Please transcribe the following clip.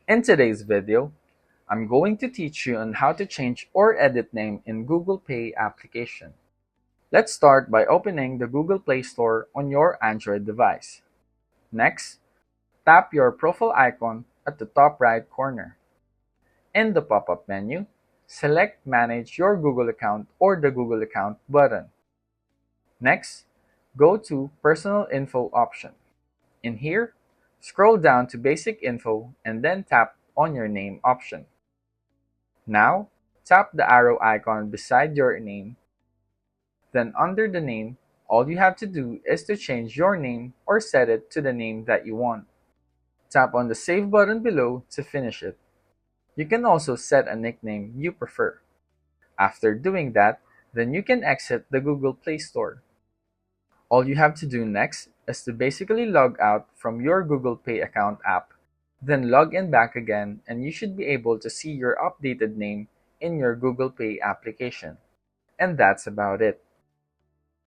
In today's video, I'm going to teach you on how to change or edit name in Google Pay application. Let's start by opening the Google Play Store on your Android device. Next, tap your profile icon at the top right corner. In the pop-up menu, select Manage your Google account or the Google account button. Next, go to Personal Info option. In here, scroll down to Basic Info and then tap on your name option. Now, tap the arrow icon beside your name. Then under the name, all you have to do is to change your name or set it to the name that you want. Tap on the Save button below to finish it. You can also set a nickname you prefer. After doing that, then you can exit the Google Play Store. All you have to do next is to basically log out from your Google Pay account app, then log in back again, and you should be able to see your updated name in your Google Pay application. And that's about it.